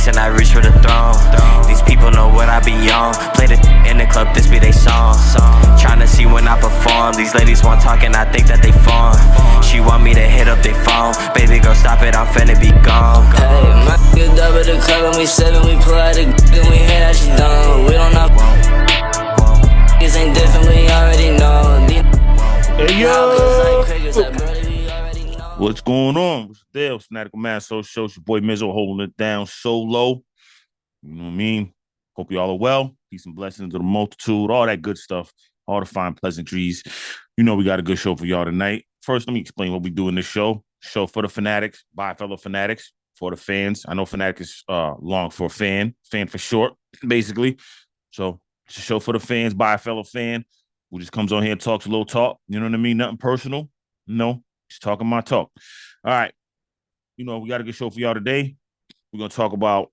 Fanatics and I reach for the throne. These people know what I be on. Play the in the club, this be they song. Tryna see when I perform. These ladies want talking, I think that they fawn. She want me to hit up they phone. Baby girl, stop it, I'm finna be gone. Hey, my nigga double the club and we 7, we pull out the and we hear that she done. We don't know. Niggas ain't different, we already know. Hey yo! What's going on? What's the deal? Fanatical Massholes show. It's your boy Mizzo holding it down solo. You know what I mean? Hope you all are well. Peace and blessings to the multitude. All that good stuff. All the fine pleasantries. You know we got a good show for y'all tonight. First, let me explain what we do in this show. Show for the fanatics, by fellow fanatics, for the fans. I know fanatic is long for fan for short, basically. So it's a show for the fans, by a fellow fan who just comes on here and talks a little talk. You know what I mean? Nothing personal. No, just talking my talk. All right. You know, we got a good show for y'all today. We're going to talk about,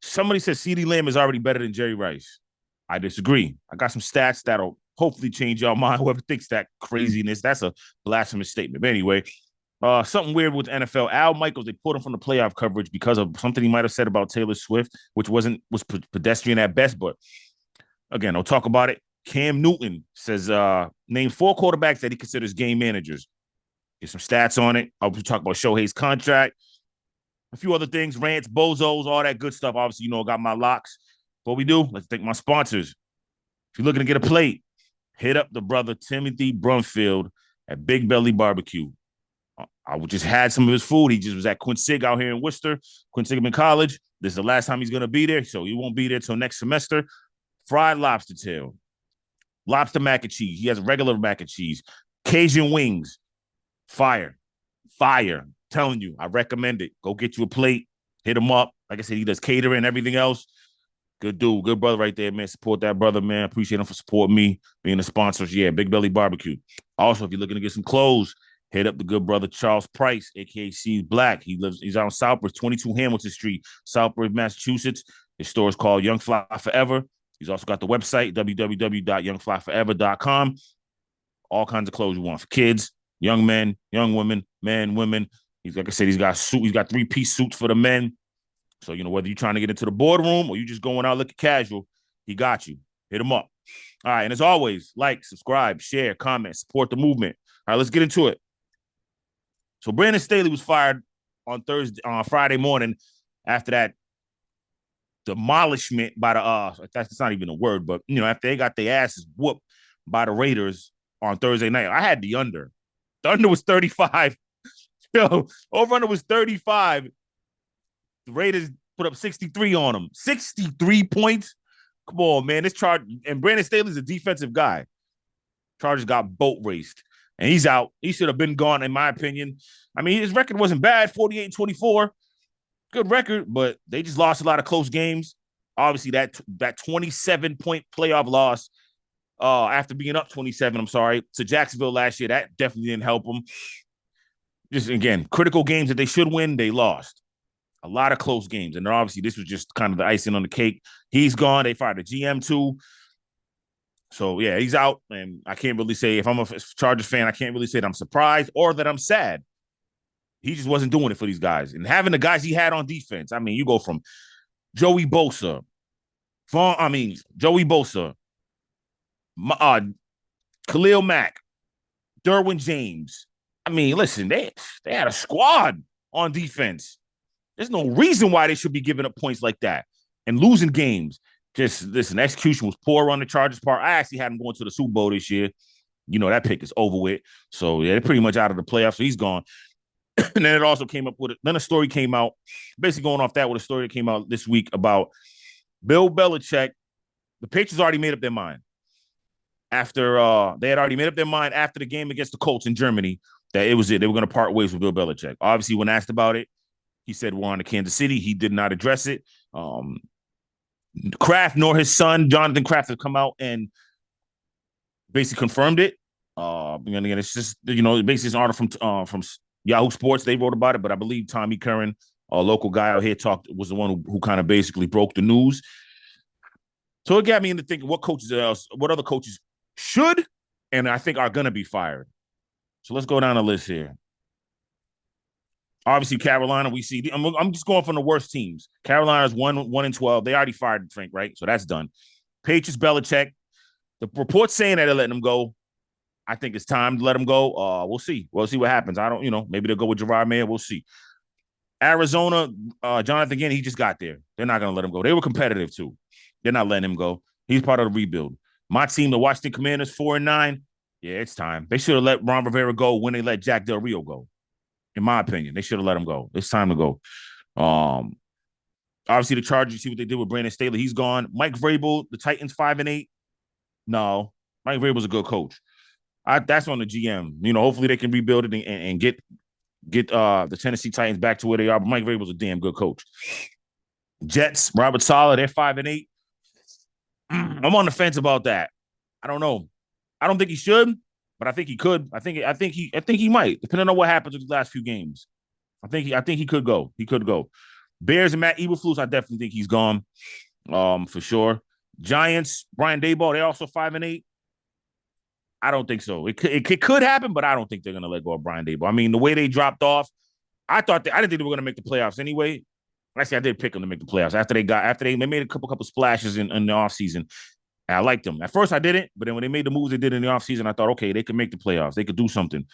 somebody said CeeDee Lamb is already better than Jerry Rice. I disagree. I got some stats that'll hopefully change y'all mind. Whoever thinks that craziness, that's a blasphemous statement. But anyway, something weird with the NFL. Al Michaels, they pulled him from the playoff coverage because of something he might have said about Taylor Swift, which was pedestrian at best. But again, I'll talk about it. Cam Newton says, name 4 quarterbacks that he considers game managers. Get some stats on it. I'll talk about Shohei's contract, a few other things, rants, bozos, all that good stuff. Obviously, you know, I got my locks. What we do, let's thank my sponsors. If you're looking to get a plate, hit up the brother Timothy Brumfield at Big Belly Barbecue. I just had some of his food. He just was at Quincy out here in Worcester, Quincy College. This is the last time he's going to be there, so he won't be there till next semester. Fried lobster tail, lobster mac and cheese. He has regular mac and cheese, Cajun wings, fire. I'm telling you, I recommend it. Go get you a plate, hit him up. Like I said, he does catering and everything else. Good dude, good brother right there, man. Support that brother, man. Appreciate him for supporting me, being the sponsors. Yeah, Big Belly Barbecue. Also, if you're looking to get some clothes, hit up the good brother Charles Price, aka C's Black. He's out in Southbridge, 22 Hamilton Street, Southbridge, Massachusetts. His store is called Young Fly Forever. He's also got the website, www.youngflyforever.com. All kinds of clothes you want for kids, young men, young women, men, women. He's, like I said, he's got 3-piece suits for the men. So, you know, whether you're trying to get into the boardroom or you just going out looking casual, he got you. Hit him up. All right, and as always, like, subscribe, share, comment, support the movement. All right, let's get into it. So Brandon Staley was fired on Friday morning after that demolishment by the that's not even a word, but you know, after they got their asses whooped by the Raiders on Thursday night. I had the under. The under was 35. Yo, over under was 35. The Raiders put up 63 on them. 63 points. Come on, man. This charge, and Brandon Staley's a defensive guy. Chargers got boat raced. And he's out. He should have been gone, in my opinion. I mean, his record wasn't bad, 48-24. Good record, but they just lost a lot of close games. Obviously, that 27-point playoff loss after being up 27, to Jacksonville last year, that definitely didn't help them. Just, again, critical games that they should win, they lost. A lot of close games. And obviously, this was just kind of the icing on the cake. He's gone. They fired the GM, too. So, yeah, he's out. And I can't really say, if I'm a Chargers fan, I can't really say that I'm surprised or that I'm sad. He just wasn't doing it for these guys. And having the guys he had on defense, I mean, you go from Joey Bosa, Khalil Mack, Derwin James. I mean, listen, they had a squad on defense. There's no reason why they should be giving up points like that and losing games. Just, listen, execution was poor on the Chargers' part. I actually had him going to the Super Bowl this year. You know, that pick is over with. So, yeah, they're pretty much out of the playoffs, so he's gone. And then it also came up with it. Then a story came out, basically going off that with a story that came out this week about Bill Belichick. The Patriots already made up their mind. They had already made up their mind after the game against the Colts in Germany that it was it. They were going to part ways with Bill Belichick. Obviously, when asked about it, he said we're on to Kansas City. He did not address it. Kraft nor his son, Jonathan Kraft, have come out and basically confirmed it. And again, it's just, you know, basically it's an article from Yahoo Sports. They wrote about it, but I believe Tommy Curran, a local guy out here, was the one who kind of basically broke the news. So it got me into thinking what other coaches should and I think are going to be fired. So let's go down the list here. Obviously, Carolina, we see. I'm just going from the worst teams. Carolina's 1-12. They already fired Frank, right? So that's done. Patriots, Belichick. The report's saying that they're letting him go. I think it's time to let him go. We'll see. We'll see what happens. I don't, maybe they'll go with Gerard Mayer. We'll see. Arizona, Jonathan Gannon, he just got there. They're not going to let him go. They were competitive too. They're not letting him go. He's part of the rebuild. My team, the Washington Commanders, 4-9. Yeah, it's time. They should have let Ron Rivera go when they let Jack Del Rio go. In my opinion, they should have let him go. It's time to go. Obviously, the Chargers, see what they did with Brandon Staley. He's gone. Mike Vrabel, the Titans, 5-8. No, Mike Vrabel's a good coach. That's on the GM. Hopefully they can rebuild it and get the Tennessee Titans back to where they are. But Mike Vrabel's a damn good coach. Jets, Robert Saleh, they're 5-8. I'm on the fence about that. I don't know. I don't think he should, but I think he could. I think he might, depending on what happens with the last few games. I think he could go. He could go. Bears and Matt Eberflus, I definitely think he's gone. For sure. Giants, Brian Daboll, they're also 5-8. I don't think so. It could happen, but I don't think they're gonna let go of Brian Daboll. I mean, the way they dropped off, I didn't think they were gonna make the playoffs anyway. Actually, I did pick them to make the playoffs after they made a couple splashes in the offseason. I liked them. At first, I didn't, but then when they made the moves they did in the offseason, I thought, okay, they could make the playoffs. They could do something.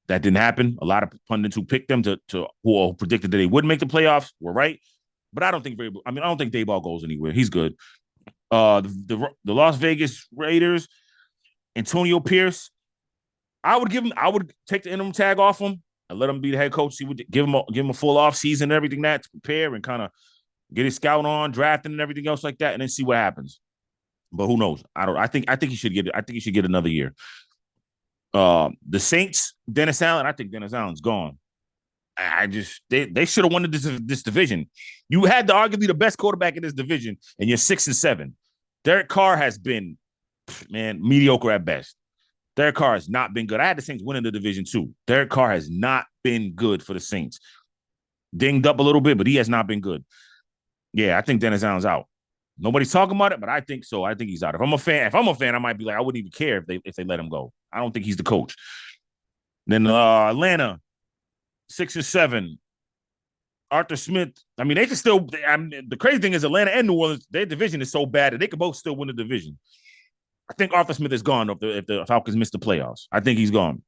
That didn't happen. A lot of pundits who picked them who predicted that they wouldn't make the playoffs were right. But I don't think Daboll goes anywhere. He's good. The Las Vegas Raiders, Antonio Pierce, I would take the interim tag off him and let him be the head coach. Give him a full off season and everything to prepare and kind of get his scout on, drafting and everything else like that, and then see what happens. But who knows? I think he should get it. I think he should get another year. The Saints, Dennis Allen. I think Dennis Allen's gone. They should have won this division. You had arguably the best quarterback in this division, and you're 6-7. Derek Carr has been, mediocre at best. Derek Carr has not been good. I had the Saints winning the division too. Derek Carr has not been good for the Saints. Dinged up a little bit, but he has not been good. Yeah, I think Dennis Allen's out. Nobody's talking about it, but I think so. I think he's out. If I'm a fan, I might be like, I wouldn't even care if they let him go. I don't think he's the coach. Then Atlanta, 6-7. Arthur Smith. I mean, they can still. The crazy thing is Atlanta and New Orleans, their division is so bad that they could both still win the division. I think Arthur Smith is gone if the Falcons miss the playoffs. I think he's gone.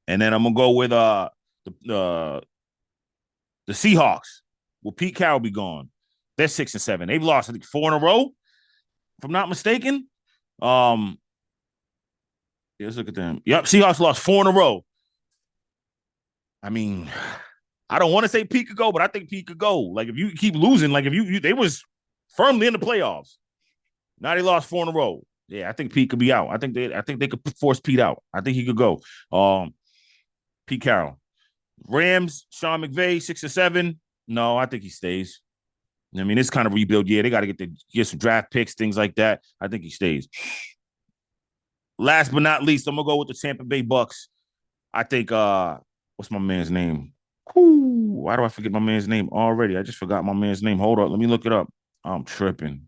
And then I'm gonna go with the Seahawks. Will Pete Carroll be gone? They're 6-7. They've lost, I think, 4 in a row, if I'm not mistaken. Let's look at them. Yep, Seahawks lost 4 in a row. I mean, I don't want to say Pete could go, but I think Pete could go. Like, if you keep losing, like if they was firmly in the playoffs. Now they lost 4 in a row. Yeah, I think Pete could be out. I think they could force Pete out. I think he could go. Pete Carroll. Rams, Sean McVay, 6-7. No, I think he stays. I mean, it's kind of rebuild. Yeah, they got to get some draft picks, things like that. I think he stays. Last but not least, I'm gonna go with the Tampa Bay Bucks. I think what's my man's name? Why do I forget my man's name already? I just forgot my man's name. Hold up, let me look it up. I'm tripping.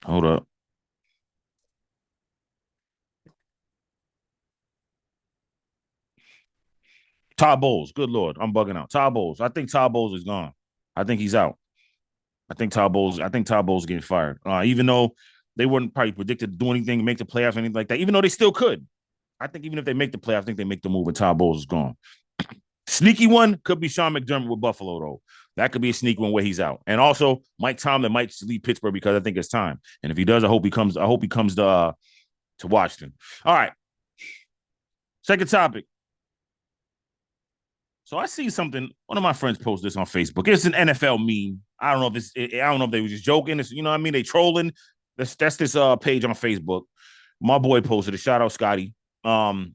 Hold up. Todd Bowles. Good Lord. I'm bugging out. Todd Bowles. I think Todd Bowles is gone. I think he's out. I think Todd Bowles is getting fired. Even though they weren't probably predicted to do anything, make the playoffs, anything like that, even though they still could. I think even if they make the playoffs, I think they make the move and Todd Bowles is gone. Sneaky one could be Sean McDermott with Buffalo, though. That could be a sneaky one where he's out. And also, Mike Tomlin might leave Pittsburgh because I think it's time. And if he does, I hope he comes to Washington. All right. Second topic. So I see something. One of my friends posted this on Facebook. It's an NFL meme. I don't know if they were just joking. It's, what I mean? They trolling. That's this page on Facebook. My boy posted it. Shout out Scotty. It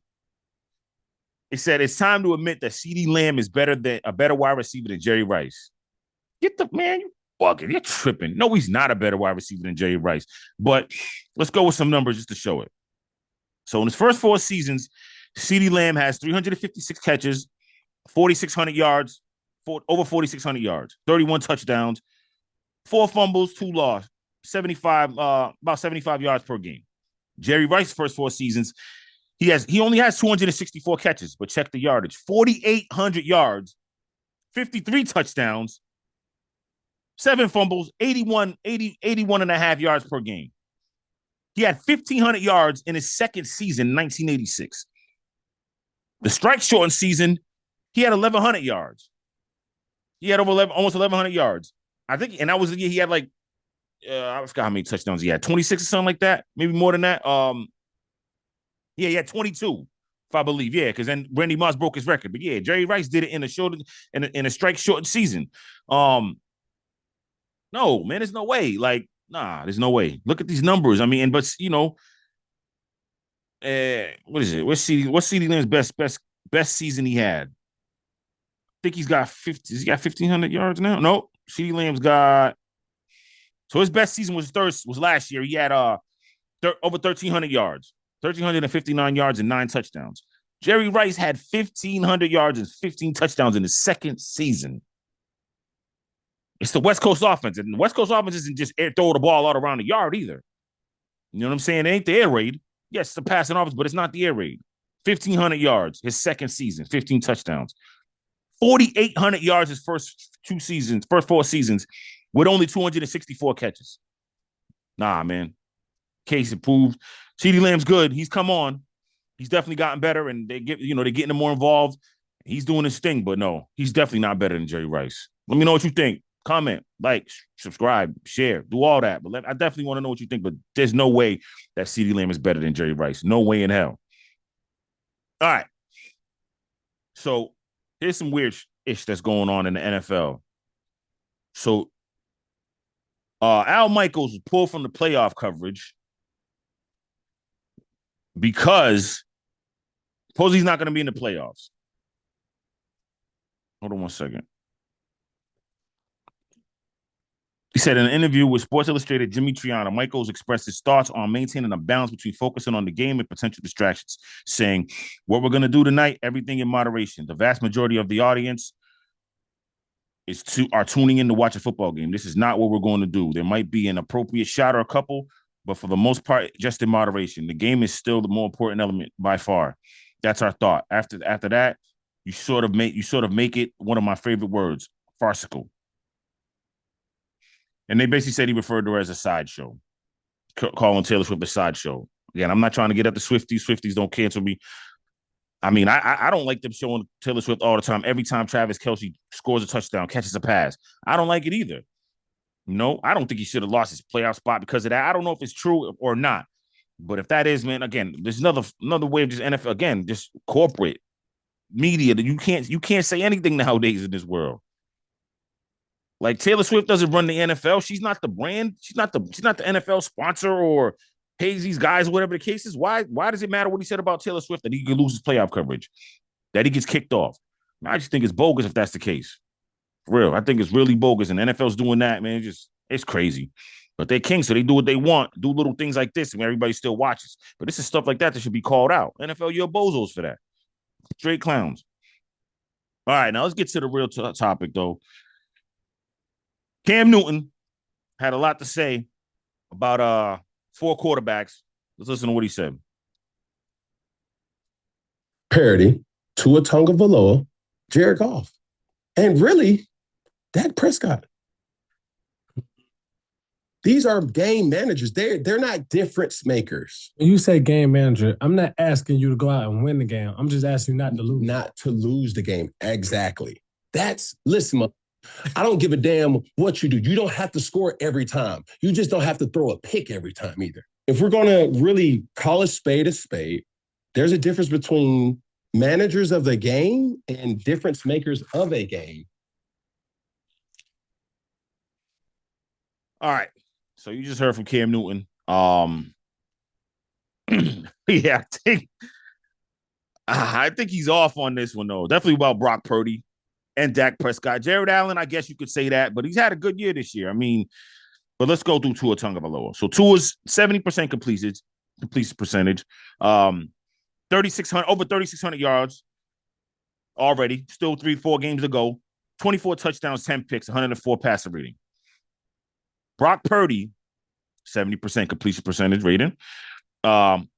said it's time to admit that CeeDee Lamb is a better wide receiver than Jerry Rice. Get the man, you bugging. You're tripping. No, he's not a better wide receiver than Jerry Rice. But let's go with some numbers just to show it. So in his first 4 seasons, CeeDee Lamb has 356 catches, 4,600 yards, over 4,600 yards, 31 touchdowns, 4 fumbles, 2 loss, about 75 yards per game. Jerry Rice's first 4 seasons, he only has 264 catches, but check the yardage. 4,800 yards, 53 touchdowns, 7 fumbles, 81 and a half yards per game. He had 1,500 yards in his second season in 1986. The strike shortened season, he had 1,100 yards. He had almost 1,100 yards. I think, and that was the year he had like, I forgot how many touchdowns he had, 26 or something like that, maybe more than that. Yeah, he had 22, if I believe. Yeah, because then Randy Moss broke his record. But yeah, Jerry Rice did it in a strike shortened season. No, man, there's no way. Like, nah, there's no way. Look at these numbers. I mean, what is it? What's CeeDee Lamb's best season he had? I think he's got 50. He's got 1,500 yards now. Nope. CeeDee Lamb's got. So his best season was last year. He had over 1,300 yards, 1,359 yards and 9 touchdowns. Jerry Rice had 1,500 yards and 15 touchdowns in his second season. It's the West Coast offense, and the West Coast offense isn't just throw the ball all around the yard either. You know what I'm saying? It ain't the air raid. Yes, it's the passing offense, but it's not the air raid. 1,500 yards his second season, 15 touchdowns. 4,800 yards his first 4 seasons, with only 264 catches. Nah, man. Case improved. CeeDee Lamb's good. He's come on. He's definitely gotten better, and they're getting him more involved. He's doing his thing, but no, he's definitely not better than Jerry Rice. Let me know what you think. Comment, like, subscribe, share, do all that. But I definitely want to know what you think, but there's no way that CeeDee Lamb is better than Jerry Rice. No way in hell. All right. So here's some weird ish that's going on in the NFL. So Al Michaels was pulled from the playoff coverage because suppose he's not going to be in the playoffs. Hold on one second. He said in an interview with Sports Illustrated, Jimmy Triano, Michaels expressed his thoughts on maintaining a balance between focusing on the game and potential distractions, saying, what we're going to do tonight, everything in moderation. The vast majority of the audience are tuning in to watch a football game. This is not what we're going to do. There might be an appropriate shot or a couple, but for the most part, just in moderation. The game is still the more important element by far. That's our thought. After that, you sort of make it one of my favorite words, farcical. And they basically said he referred to her as a sideshow, calling Taylor Swift a sideshow. Again, I'm not trying to get at the Swifties. Swifties don't cancel me. I mean, I don't like them showing Taylor Swift all the time. Every time Travis Kelce scores a touchdown, catches a pass. I don't like it either. No, I don't think he should have lost his playoff spot because of that. I don't know if it's true or not. But if that is, man, again, there's another way of just NFL, again, just corporate media that you can't say anything nowadays in this world. Like Taylor Swift doesn't run the NFL. She's not the brand. She's not the NFL sponsor or pays these guys, whatever the case is. Why does it matter what he said about Taylor Swift that he could lose his playoff coverage, that he gets kicked off? I just think it's bogus if that's the case. For real, I think it's really bogus. And the NFL's doing that, man. It's crazy. But they're kings, so they do what they want. Do little things like this, and everybody still watches. But this is stuff like that should be called out. NFL, you're bozos for that. Straight clowns. All right, now let's get to the real topic, though. Cam Newton had a lot to say about 4 quarterbacks. Let's listen to what he said. Parody, Tua Tagovailoa, Jared Goff, and really, Dak Prescott. These are game managers. They're not difference makers. When you say game manager, I'm not asking you to go out and win the game. I'm just asking you not to lose. Not to lose the game. Exactly. Listen, I don't give a damn what you do. You don't have to score every time. You just don't have to throw a pick every time either. If we're going to really call a spade, there's a difference between managers of the game and difference makers of a game. All right. So you just heard from Cam Newton. Yeah, I think he's off on this one, though. Definitely about Brock Purdy and Dak Prescott. Jared Allen, I guess you could say that, but he's had a good year this year. I mean, but let's go through Tua Tagovailoa. So Tua's 70% completion percentage, 3,600 over 3,600 yards already. Still 3-4 games to go. 24 touchdowns, 10 picks, 104 passer rating. Brock Purdy, 70% completion percentage rating, Um,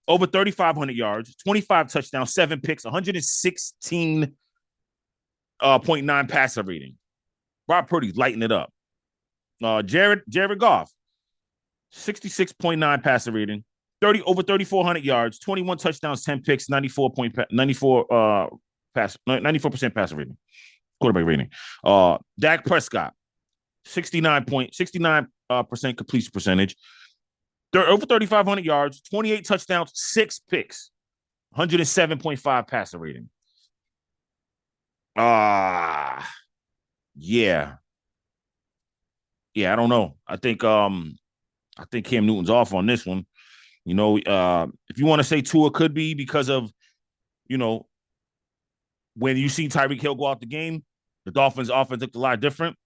over 3,500 yards, 25 touchdowns, 7 picks, 116.9 passer rating. Brock Purdy's lighting it up. Jared Goff, 66.9 passer rating, over 3,400 yards, 21 touchdowns, 10 picks, 94% passer rating, quarterback rating. Dak Prescott, 69% completion percentage, over 3,500 yards, 28 touchdowns, 6 picks, 107.5 passer rating. Yeah. Yeah, I don't know. I think Cam Newton's off on this one. You know, if you want to say Tua could be because of, you know, when you see Tyreek Hill go out the game, the Dolphins' offense looked a lot different.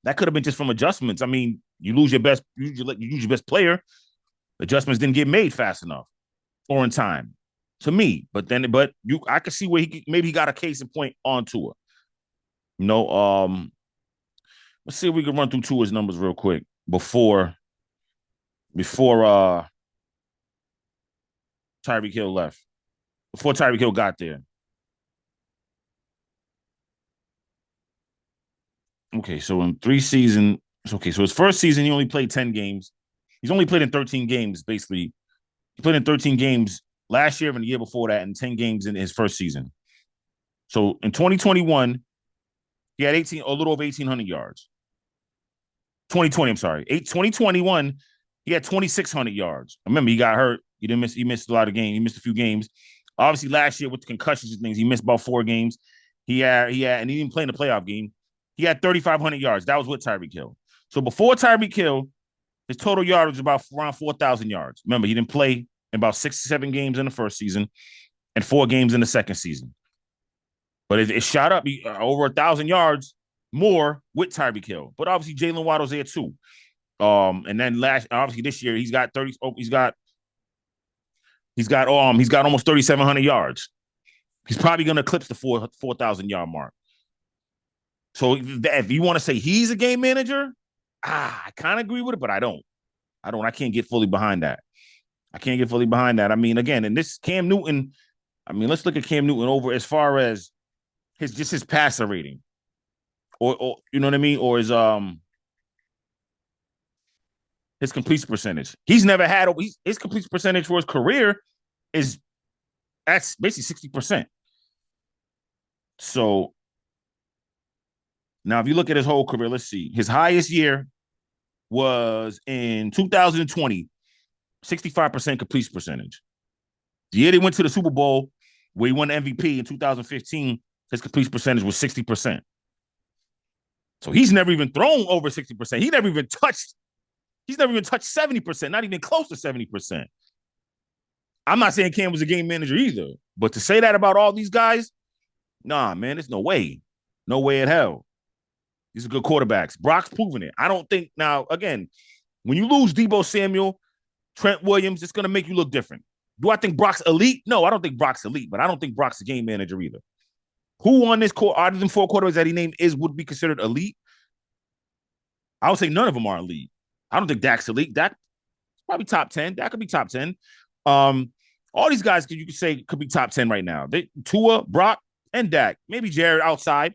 That could have been just from adjustments. I mean, you lose your best player. Adjustments didn't get made fast enough or in time, to me. But I could see where he got a case in point on Tua. You know, let's see if we can run through Tua's numbers real quick before Tyreek Hill left. Before Tyreek Hill got there. Okay, so in 3 seasons, okay, so his first season, he only played 10 games. He's only played in 13 games, basically. He played in 13 games last year and the year before that, and 10 games in his first season. So in 2021, he had a little over 1,800 yards. 2020, I'm sorry. 2021, he had 2,600 yards. Remember, he got hurt. He missed a lot of games. He missed a few games. Obviously, last year with the concussions and things, he missed about 4 games. And he didn't play in the playoff game. He had 3,500 yards. That was with Tyreek Hill. So before Tyreek Hill, his total yardage was about around 4,000 yards. Remember, he didn't play in about 6 to 7 games in the first season and 4 games in the second season. But it shot up over 1,000 yards more with Tyreek Hill. But obviously, Jalen Waddle's there too. And then obviously this year he's got almost 3,700 yards. He's probably going to eclipse the 4,000 yard mark. So if you want to say he's a game manager, I kind of agree with it, but I don't. I can't get fully behind that. I mean, again, and this Cam Newton, I mean, let's look at Cam Newton over as far as his passer rating. Or you know what I mean? Or his completion percentage. He's never had his completion percentage for his career that's basically 60%. So now if you look at his whole career, let's see. His highest year was in 2020, 65% completion percentage. The year they went to the Super Bowl, where he won the MVP in 2015, his completion percentage was 60%. So he's never even thrown over 60%. He's never even touched 70%, not even close to 70%. I'm not saying Cam was a game manager either, but to say that about all these guys, nah, man, there's no way. No way in hell. These are good quarterbacks. Brock's proven it. I don't think now, again, when you lose Deebo Samuel, Trent Williams, it's going to make you look different. Do I think Brock's elite? No, I don't think Brock's elite, but I don't think Brock's a game manager either. Who on this court, other than 4 quarterbacks that he named, would be considered elite? I would say none of them are elite. I don't think Dak's elite. Dak probably top 10. Dak could be top 10. All these guys you could say could be top 10 right now. Tua, Brock, and Dak. Maybe Jared outside.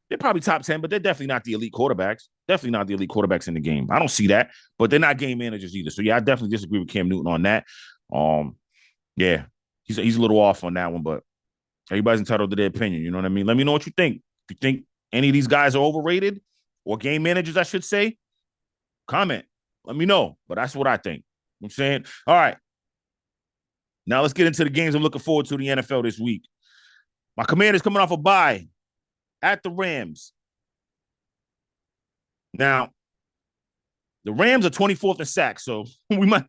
They're probably top 10, but they're definitely not the elite quarterbacks. Definitely not the elite quarterbacks in the game. I don't see that, but they're not game managers either. So, yeah, I definitely disagree with Cam Newton on that. Yeah, he's a little off on that one, but everybody's entitled to their opinion. You know what I mean? Let me know what you think. If you think any of these guys are overrated or game managers, I should say, comment. Let me know. But that's what I think. You know what I'm saying? All right. Now let's get into the games I'm looking forward to the NFL this week. My Commanders coming off a bye at the Rams. Now, the Rams are 24th in sacks, so we might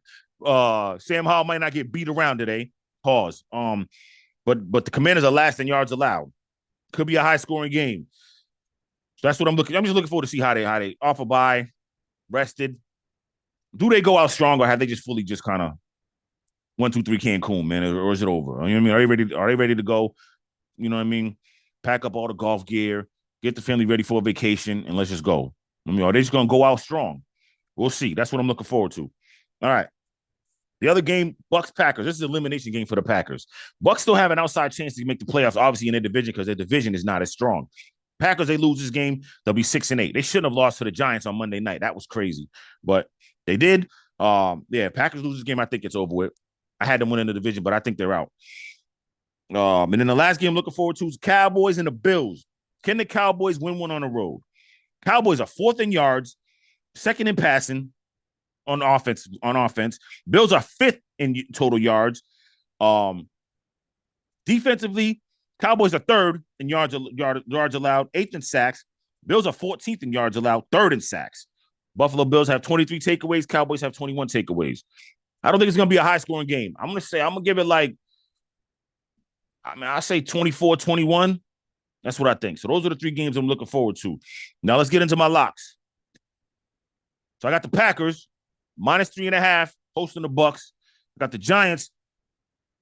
Sam Howell might not get beat around today. Pause. But the Commanders are last in yards allowed. Could be a high-scoring game. So that's what I'm looking. I'm just looking forward to see how they off a bye, rested. Do they go out strong, or have they just fully just kind of 1, 2, 3 Cancun, man, or is it over? You know what I mean? Are they ready to go? You know what I mean? Pack up all the golf gear, get the family ready for a vacation, and let's just go. I mean, are they just gonna go out strong? We'll see. That's what I'm looking forward to. All right. The other game, Bucks-Packers. This is an elimination game for the Packers. Bucks still have an outside chance to make the playoffs, obviously, in their division because their division is not as strong. Packers, they lose this game, they'll be 6-8. They shouldn't have lost to the Giants on Monday night. That was crazy. But they did. Packers lose this game, I think it's over with. I had them win in the division, but I think they're out. And then the last game I'm looking forward to is Cowboys and the Bills. Can the Cowboys win one on the road? Cowboys are 4th in yards, 2nd in passing on offense. Bills are 5th in total yards. Defensively, Cowboys are 3rd in yards allowed, 8th in sacks. Bills are 14th in yards allowed, 3rd in sacks. Buffalo Bills have 23 takeaways. Cowboys have 21 takeaways. I don't think it's going to be a high-scoring game. I'm going to give it I say 24-21. That's what I think. So those are the 3 games I'm looking forward to. Now let's get into my locks. So I got the Packers, -3.5, hosting the Bucks. I got the Giants,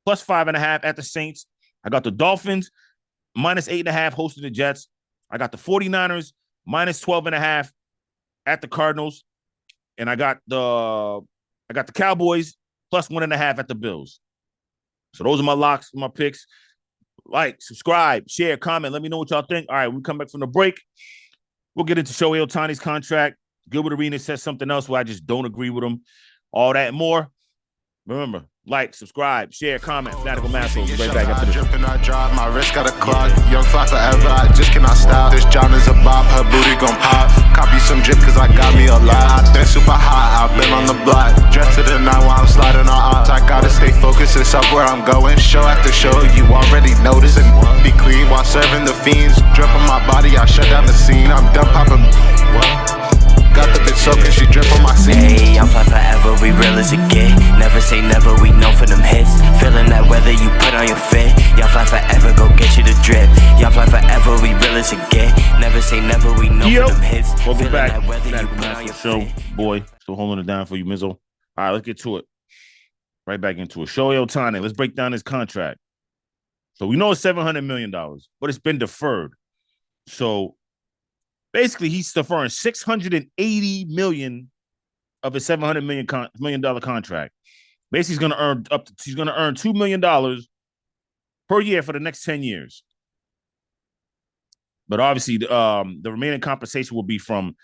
+5.5 at the Saints. I got the Dolphins, -8.5, hosting the Jets. I got the 49ers, -12.5 at the Cardinals. And I got the Cowboys, +1.5 at the Bills. So those are my locks, my picks. Like, subscribe, share, comment. Let me know what y'all think. All right, we come back from the break. We'll get into Shohei Ohtani's contract. Gilbert Arenas says something else where I just don't agree with him. All that and more. Remember, like, subscribe, share, comment. Fanatical Massholes. Right back after this. Dripping, I drive, my wrist got a clog. Young fly forever, I just cannot stop. This John is a bop, her booty gon' pop. Copy some drip, cause I got me a lot. I've been super hot, I've been on the block. Dressed to the night while I'm sliding on ops. I gotta stay focused, it's up where I'm going. Show after show, you already noticed. And be clean while serving the fiends. Drip on my body, I shut down the scene. I'm done popping. What? Got the bitch soaking, she drip on my seat. Hey, I'm fly forever, we real as it get. Never say never, we know for them hits. Feeling that weather you put on your fit. Y'all fly forever, go get you the drip. Y'all fly forever, we real as it get. Never say never, we know for them hits. Welcome back. That weather you Fanatical put on your Show, fit. boy. Still holding it down for you, Mizzo. All right, let's get to it. Right back into it. Shohei Ohtani, let's break down his contract. So we know it's $700 million, but it's been deferred. So basically, he's deferring $680 million of his $700 million contract. Basically, he's going to earn $2 million per year for the next 10 years. But obviously, the remaining compensation will be from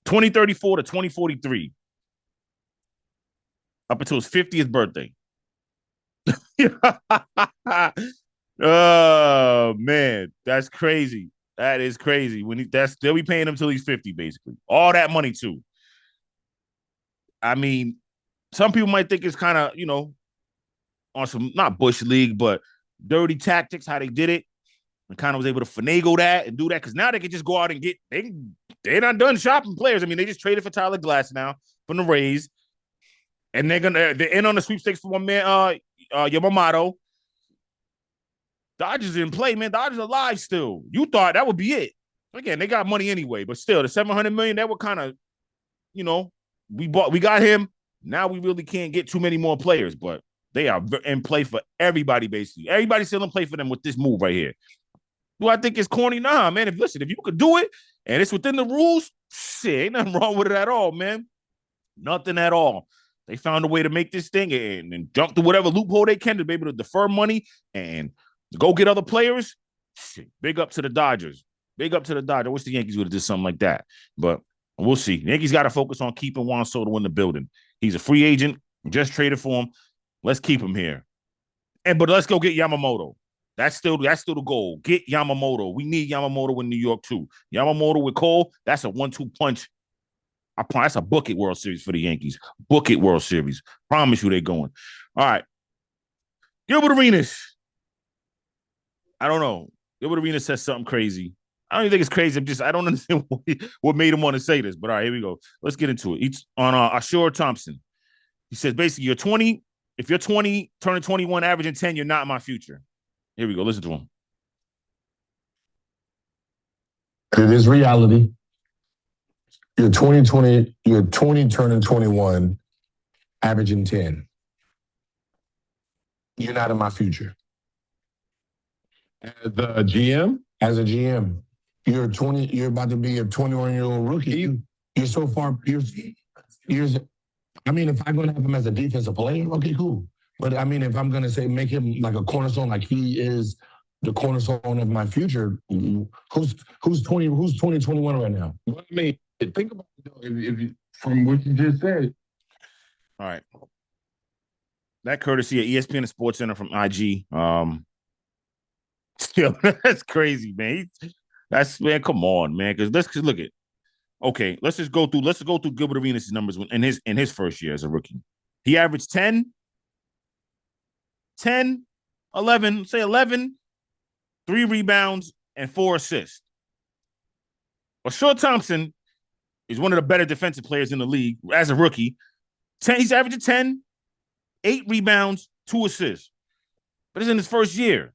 2034 to 2043, up until his 50th birthday. Oh man, that's crazy. That is crazy. They'll be paying him till he's 50, basically. All that money too. I mean, some people might think it's kind of, on some not Bush League, but dirty tactics, how they did it. And kind of was able to finagle that and do that. Because now they can just go out and they're not done shopping players. I mean, they just traded for Tyler Glass now from the Rays. And they're in on the sweepstakes for one man, Yamamoto. Dodgers in play, man. Dodgers alive still. You thought that would be it. Again, they got money anyway, but still, the $700 million, that would kind of, we got him. Now we really can't get too many more players, but they are in play for everybody, basically. Everybody's still in play for them with this move right here. Do I think it's corny? Nah, man. If you could do it and it's within the rules, shit, ain't nothing wrong with it at all, man. Nothing at all. They found a way to make this thing and jump to whatever loophole they can to be able to defer money and go get other players. Shit, big up to the Dodgers. Big up to the Dodgers. I wish the Yankees would have did something like that, but we'll see. The Yankees got to focus on keeping Juan Soto in the building. He's a free agent. Just traded for him. Let's keep him here. But let's go get Yamamoto. That's still the goal. Get Yamamoto. We need Yamamoto in New York too. Yamamoto with Cole, that's a 1-2 punch. That's a book it World Series for the Yankees. Book it World Series. Promise you they're going. All right. Gilbert Arenas. I don't know. Gilbert Arenas says something crazy. I don't even think it's crazy. I don't understand what made him want to say this. But all right, here we go. Let's get into it. It's on Ashur Thompson. He says, basically, you're 20. If you're 20, turning 21, averaging 10, you're not my future. Here we go. Listen to him. It is reality. You're 20 turning 21, averaging 10. You're not in my future. As a GM, you're about to be a 21-year-old rookie. You're so far, you're I mean, if I'm going to have him as a defensive player, okay, cool. But I mean, if I'm going to say make him like a cornerstone, like he is the cornerstone of my future, who's 2021 right now? You know what I mean? Think about it though, if you, from what you just said. All right. That courtesy of ESPN and Sports Center from IG. Still, that's crazy, man. Man, come on, man. Because let's look at. Okay, let's go through Gilbert Arenas' numbers in his first year as a rookie. He averaged 10, 11, say 11, 3 rebounds, and 4 assists. Well, Shaw Thompson is one of the better defensive players in the league as a rookie. He's averaging 10, 8 rebounds, 2 assists. But it's in his first year.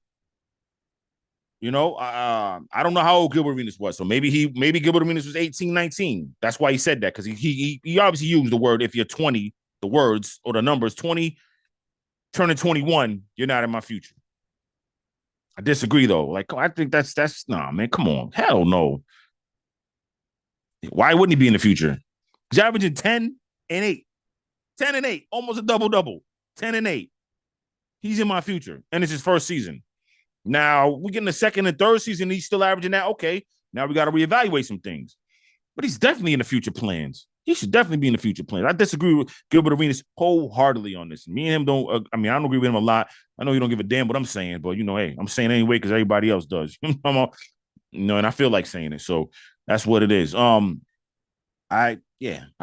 You know, I don't know how old Gilbert Arenas was. So maybe Gilbert Arenas was 18, 19. That's why he said that, because he obviously used the word, if you're 20, the words or the numbers 20, turning 21, you're not in my future. I disagree, though. Like, I think that's nah, man, come on. Hell no. Why wouldn't he be in the future? He's averaging 10 and 8. 10 and 8, almost a double-double. 10 and 8. He's in my future, and it's his first season. Now, we get in the second and third season, he's still averaging that. Okay, now we got to reevaluate some things. But he's definitely in the future plans. He should definitely be in the future plans. I disagree with Gilbert Arenas wholeheartedly on this. Me and him don't, I don't agree with him a lot. I know you don't give a damn what I'm saying, but, you know, hey, I'm saying it anyway because everybody else does. And I feel like saying it. So that's what it is. I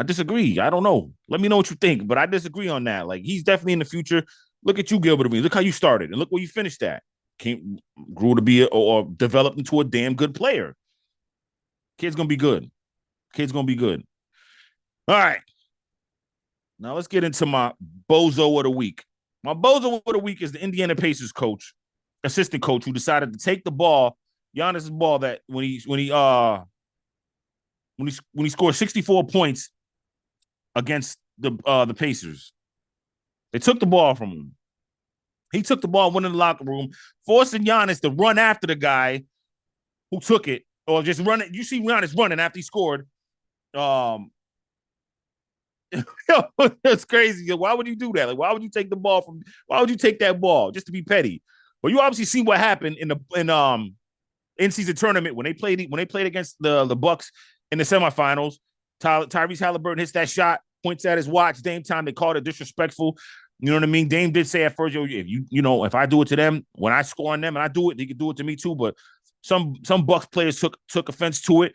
disagree. I don't know. Let me know what you think, but I disagree on that. Like, he's definitely in the future. Look at you, Gilbert Arenas. Look how you started, and look where you finished at. Grew to be or developed into a damn good player. Kid's gonna be good. All right. Now let's get into my bozo of the week. My bozo of the week is the Indiana Pacers assistant coach, who decided to take the ball, Giannis's ball, that when he scored 64 points against the Pacers. They took the ball from him. He took the ball, went in the locker room, forcing Giannis to run after the guy who took it, or just run it. You see Giannis running after he scored. It's crazy. Why would you do that? Like, why would you take that ball just to be petty? Well, you obviously see what happened in in-season tournament when they played against the Bucks in the semifinals. Tyrese Halliburton hits that shot, points at his watch. Dame time, they called it disrespectful. You know what I mean? Dame did say at first, if I do it to them, when I score on them and I do it, they could do it to me too. But some Bucks players took offense to it.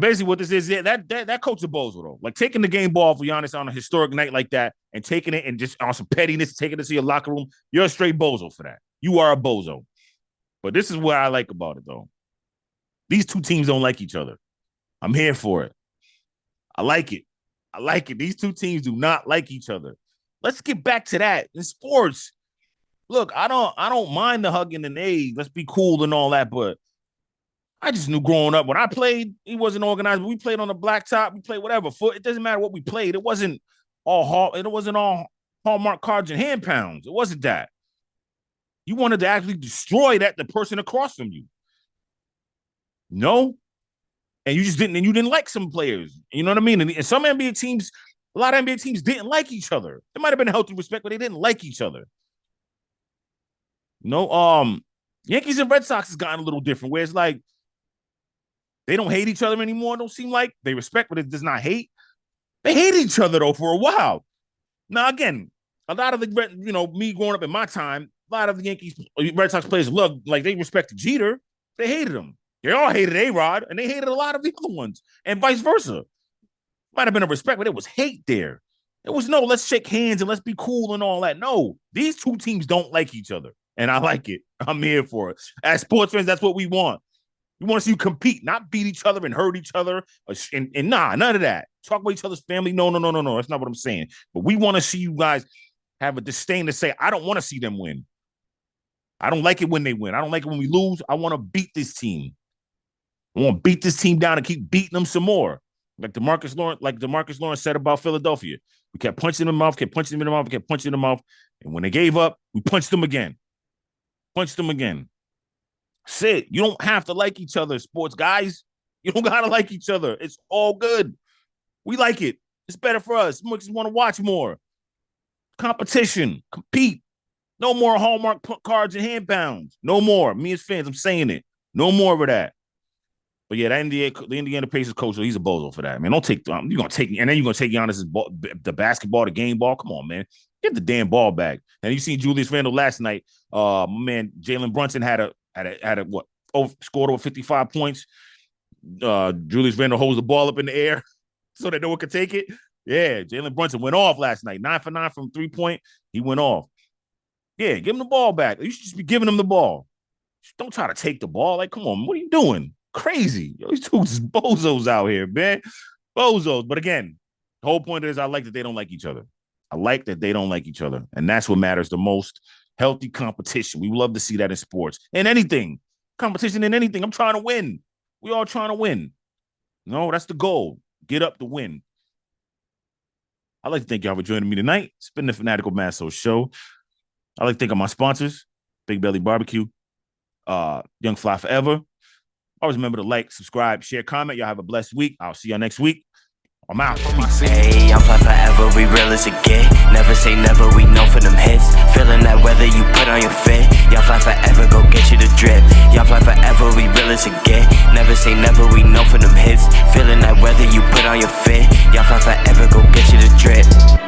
Basically, what this is, that coach is bozo, though. Like, taking the game ball for Giannis on a historic night like that and taking it and just on some pettiness, taking it to your locker room, you're a straight bozo for that. You are a bozo. But this is what I like about it, though. These two teams don't like each other. I'm here for it. I like it. These two teams do not like each other. Let's get back to that in sports. Look, I don't mind the hugging and hey, let's be cool and all that, but I just knew growing up when I played, he wasn't organized, but we played on the blacktop, we played whatever. It doesn't matter what we played. It wasn't all Hallmark cards and hand pounds. It wasn't that. You wanted to actually destroy the person across from you. No. And you didn't like some players. You know what I mean? And some NBA teams, a lot of NBA teams didn't like each other. It might have been a healthy respect, but they didn't like each other. Yankees and Red Sox has gotten a little different, where it's like they don't hate each other anymore. It don't seem like they respect, but it does not hate. They hate each other, though, for a while. Now, again, a lot of me growing up in my time, a lot of the Yankees, Red Sox players look like they respected Jeter. They hated him. They all hated A-Rod, and they hated a lot of the other ones, and vice versa. Might have been a respect, but it was hate there. It was no, let's shake hands and let's be cool and all that. No, these two teams don't like each other, and I like it. I'm here for it. As sports fans, that's what we want. We want to see you compete, not beat each other and hurt each other. And none of that. Talk about each other's family. No. That's not what I'm saying. But we want to see you guys have a disdain to say, I don't want to see them win. I don't like it when they win. I don't like it when we lose. I want to beat this team. I want to beat this team down and keep beating them some more. Like DeMarcus Lawrence said about Philadelphia. We kept punching them in the mouth, kept punching them in the mouth, kept punching them in the mouth. And when they gave up, we punched them again. That's it. You don't have to like each other, sports guys. You don't got to like each other. It's all good. We like it. It's better for us. We just want to watch more. Competition. Compete. No more Hallmark cards and handbounds. No more. Me as fans, I'm saying it. No more of that. But yeah, the Indiana Pacers coach, he's a bozo for that, man. Don't take you're gonna take, and then you're gonna take Giannis's ball, the basketball, the game ball. Come on, man. Get the damn ball back. And you seen Julius Randle last night. Man, Jalen Brunson had a what? Scored over 55 points. Julius Randle holds the ball up in the air so that no one could take it. Yeah, Jalen Brunson went off last night. 9 for 9 from 3-point. He went off. Yeah, give him the ball back. You should just be giving him the ball. Don't try to take the ball. Like, come on, what are you doing? Crazy. Yo, these two just bozos out here, man. Bozos. But again, the whole point is I like that they don't like each other. I like that they don't like each other. And that's what matters the most. Healthy competition. We love to see that in sports. In anything. Competition in anything. I'm trying to win. We all trying to win. No, that's the goal. Get up to win. I'd like to thank y'all for joining me tonight. It's been the Fanatical Massholes show. I'd like to thank all my sponsors, Big Belly Barbecue, Young Fly Forever. Always remember to like, subscribe, share, comment. Y'all have a blessed week. I'll see y'all next week. I'm out. Hey, I'm fly forever, we real as it get. Never say never, we know for them hits. Feeling that weather you put on your fit. Y'all fly forever, go get you the drip. Y'all fly forever, we real as it get. Never say never, we know for them hits. Feeling that weather you put on your fit. Y'all fly forever, go get you the drip.